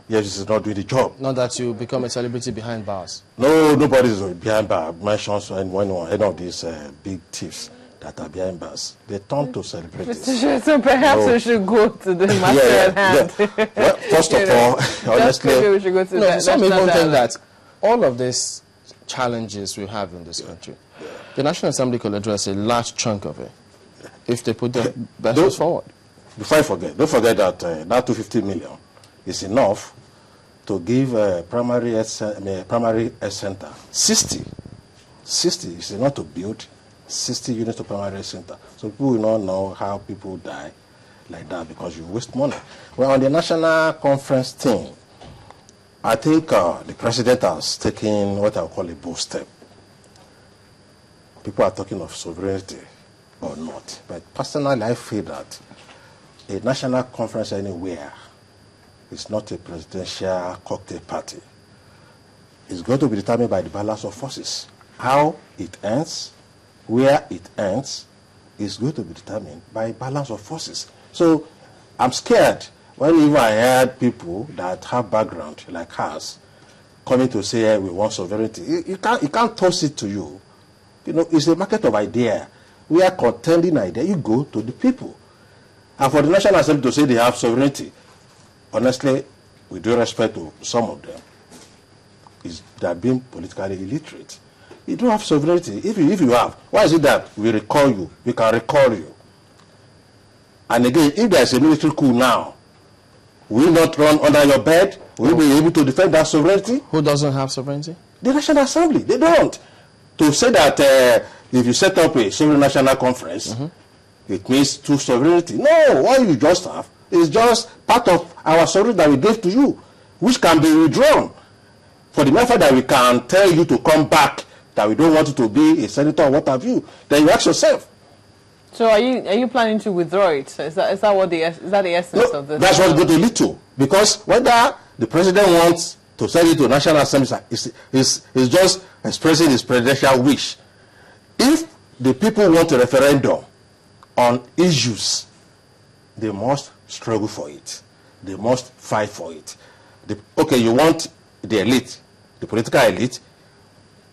Yes, it's not doing the job. Not that you become a celebrity behind bars. No, nobody is behind bars. Mentions any of these big thieves that are behind bars. They turn to celebrities. So perhaps we should go to the matter at hand. Yeah. Well, first of all, honestly, maybe we should go to some people think that all of these challenges we have in this country, the National Assembly could address a large chunk of it if they put their best foot forward. Before I forget, don't forget that that 250 million is enough to give primary health center 60 is enough to build 60 units of primary health center. So people will not know how people die like that because you waste money. Well, on the national conference thing, I think the president has taken what I would call a bold step. People are talking of sovereignty or not, but personally I feel that a national conference anywhere is not a presidential cocktail party. It's going to be determined by the balance of forces. How it ends, where it ends, is going to be determined by balance of forces. So I'm scared whenever I heard people that have background like us coming to say, hey, we want sovereignty. You can't toss it to you. You know, it's a market of idea. We are contending idea. You go to the people. And for the National Assembly to say they have sovereignty, honestly, with due respect to some of them, they are being politically illiterate. You don't have sovereignty. If you have, why is it that we recall you? We can recall you. And again, if there is a military coup now, will you not run under your bed? Will you be able to defend that sovereignty? Who doesn't have sovereignty? The National Assembly. They don't. To say that if you set up a sovereign national conference, it means true sovereignty. No, what you just have is just part of our sovereignty that we gave to you, which can be withdrawn. For the matter that we can tell you to come back, that we don't want you to be a senator or what have you, then you ask yourself. So are you planning to withdraw it? Is that the essence of this? That's what's going to lead to. Because whether the president wants to send it to National Assembly is just expressing his presidential wish. If the people want a referendum on issues, they must struggle for it. They must fight for it. Okay, you want the elite, the political elite,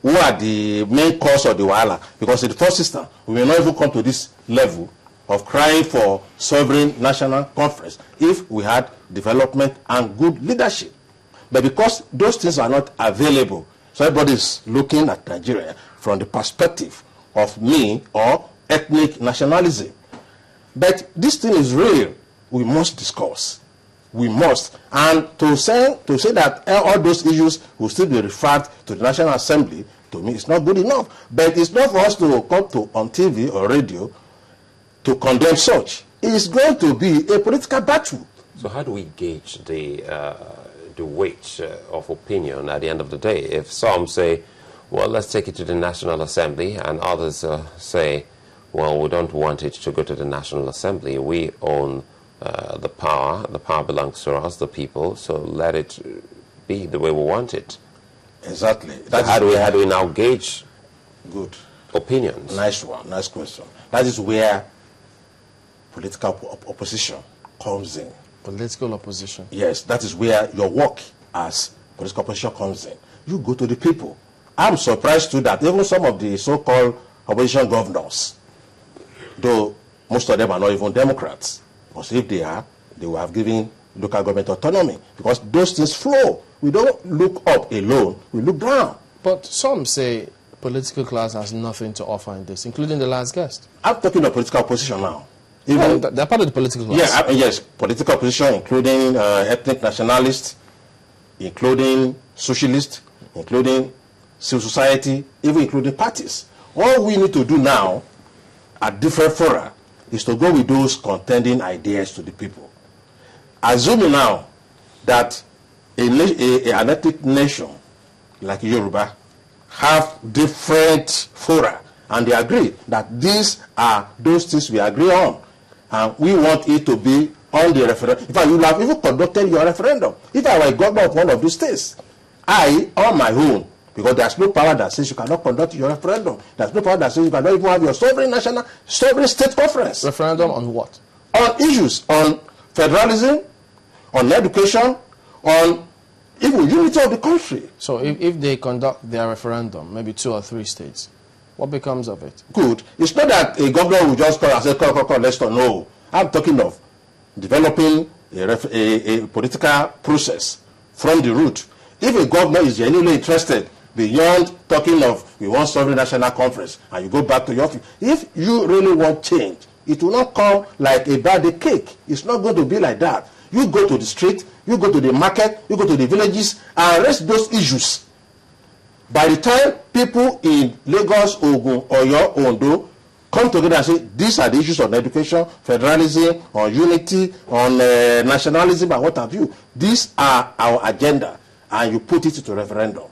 who are the main cause of the wahala. Because in the first instance, we may not even come to this level of crying for sovereign national conference if we had development and good leadership. But because those things are not available, so everybody is looking at Nigeria from the perspective of me or ethnic nationalism. But this thing is real. We must discuss. We must. And to say that all those issues will still be referred to the National Assembly, to me, it's not good enough. But it's not for us to come to on TV or radio to condemn such. It's going to be a political battle. So how do we gauge the weight of opinion at the end of the day? If some say, well, let's take it to the National Assembly, and others say, well, we don't want it to go to the National Assembly. We own the power. The power belongs to us, the people, so let it be the way we want it. Exactly. So how do we now gauge good opinions? Nice one, nice question. That is where political opposition comes in. Political opposition? Yes, that is where your work as political opposition comes in. You go to the people. I'm surprised too that even some of the so-called opposition governors, though most of them are not even Democrats, because if they are, they will have given local government autonomy, because those things flow. We don't look up alone, we look down. But some say political class has nothing to offer in this, including the last guest. I'm talking of political opposition now. Even they're part of the political class. Yeah, yes, political opposition, including ethnic nationalists, including socialists, including civil society, even including parties. All we need to do now at different fora is to go with those contending ideas to the people. Assuming now that an ethnic nation like Yoruba have different fora and they agree that these are those things we agree on, and we want it to be on the referendum. In fact, you have even conducted your referendum. If I were a governor of one of these states, I, on my own, because there's no power that says you cannot conduct your referendum. There's no power that says you cannot even have your sovereign state conference. Referendum on what? On issues, on federalism, on education, on even unity of the country. So if they conduct their referendum, maybe 2 or 3 states, what becomes of it? Good. It's not that a governor will just come and say, come, let's talk. No. I'm talking of developing a political process from the root. If a governor is genuinely interested, beyond talking of we want sovereign national conference, and you go back to your office, if you really want change, it will not come like a birthday cake. It's not going to be like that. You go to the street, you go to the market, you go to the villages, and raise those issues. By the time people in Lagos, Ogun, Oyo, Ondo come together and say, these are the issues on education, federalism, on unity, on nationalism, and what have you. These are our agenda, and you put it to referendum.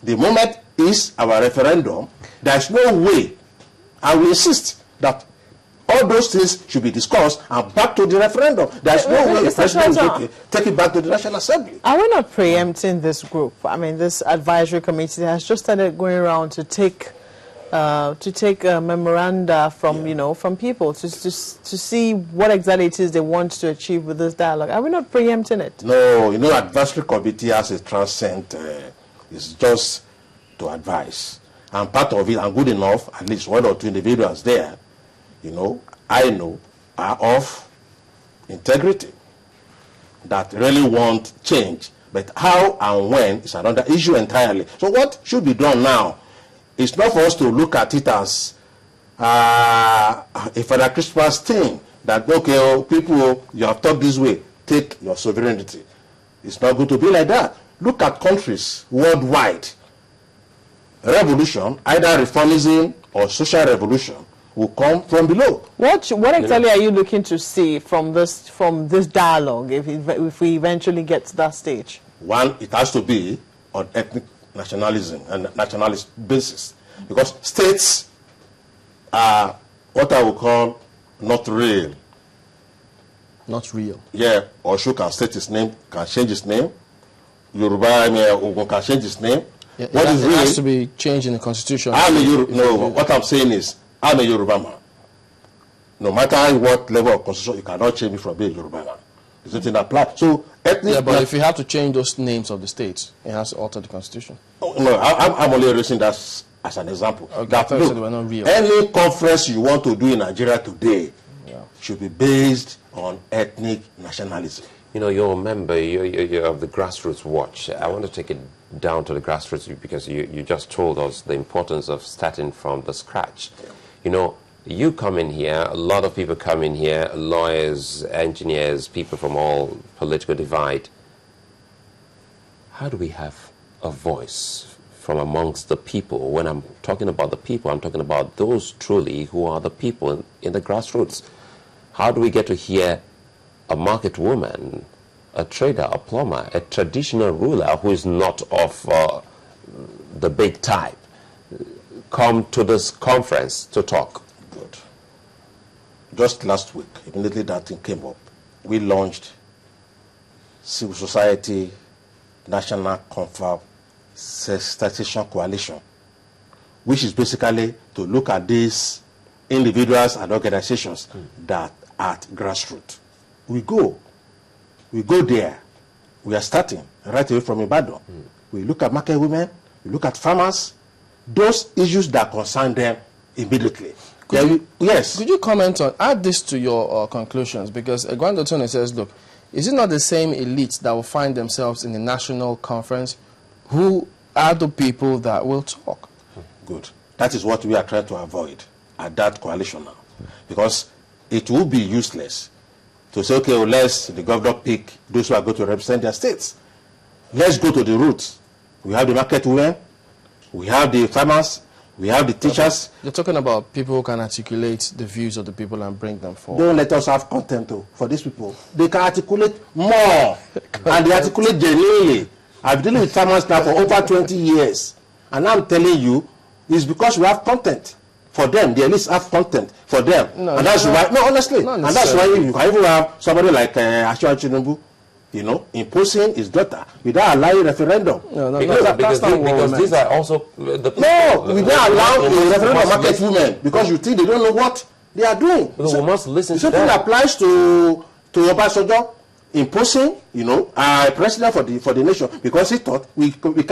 The moment is our referendum, there is no way, I will insist that all those things should be discussed and back to the referendum. There is no way the president will take it back to the National Assembly. Are we not preempting this group? I mean, this advisory committee has just started going around to take memoranda from, you know, from people to see what exactly it is they want to achieve with this dialogue. Are we not preempting it? No, you know, advisory committee has a transcend. It's just to advise. And part of it, and good enough, at least 1 or 2 individuals there, you know, I know, are of integrity, that really want change. But how and when is another issue entirely. So what should be done now? It's not for us to look at it as a Father Christmas thing, that, okay, oh, people, you have talked this way, take your sovereignty. It's not going to be like that. Look at countries worldwide. Revolution, either reformism or social revolution, will come from below. What exactly are you looking to see from this dialogue if we eventually get to that stage? One, it has to be on ethnic nationalism and nationalist basis, because states are what I would call not real. Not real. Yeah, Osho can state his name, can change his name. Yoruba, Ogun can change his name. Yeah, what is real? It has to be changed in the constitution. What I'm saying is, I'm a Yoruba man. No matter what level of constitution, you cannot change me from being a Yoruba man. It's not in that plan. So ethnic. Yeah, but if you have to change those names of the states, it has to alter the constitution. No, I'm only raising that as an example. Okay, that, I thought they were not real. Any conference you want to do in Nigeria today should be based on ethnic nationalism. You know, you're a member you're of the Grassroots Watch. I want to take it down to the grassroots because you just told us the importance of starting from the scratch. You know, you come in here, a lot of people come in here, lawyers, engineers, people from all political divide. How do we have a voice from amongst the people? When I'm talking about the people, I'm talking about those truly who are the people in the grassroots. How do we get to hear a market woman, a trader, a plumber, a traditional ruler who is not of the big type come to this conference to talk? Good. Just last week, immediately that thing came up, we launched Civil Society National Confab Sensitization Coalition, which is basically to look at these individuals and organizations that are at grassroots. We go there. We are starting right away from Ibadan. We look at market women, we look at farmers, those issues that concern them immediately. Yes. Could you comment on, add this to your conclusions? Because Egwandotone says, look, is it not the same elites that will find themselves in the national conference who are the people that will talk? Good. That is what we are trying to avoid at that coalition now. Because it will be useless to say, okay, well, let's the governor pick those who are going to represent their states. Let's go to the roots. We have the market women, we have the farmers, we have the teachers. You're talking about people who can articulate the views of the people and bring them forward. Don't let us have content for these people. They can articulate more, and they articulate genuinely. I've been dealing with farmers now for over 20 years, and I'm telling you, it's because we have content for them. They at least have content for them, and that's why. No, honestly, and that's why you can even have somebody like Ashwa Tinubu, you know, imposing his daughter without allowing referendum. Because these are also the people. No, without allowing a referendum market women, because you think they don't know what they are doing. So we must listen to them. Something applies to Obasanjo. imposing, a president for the nation, because he thought we can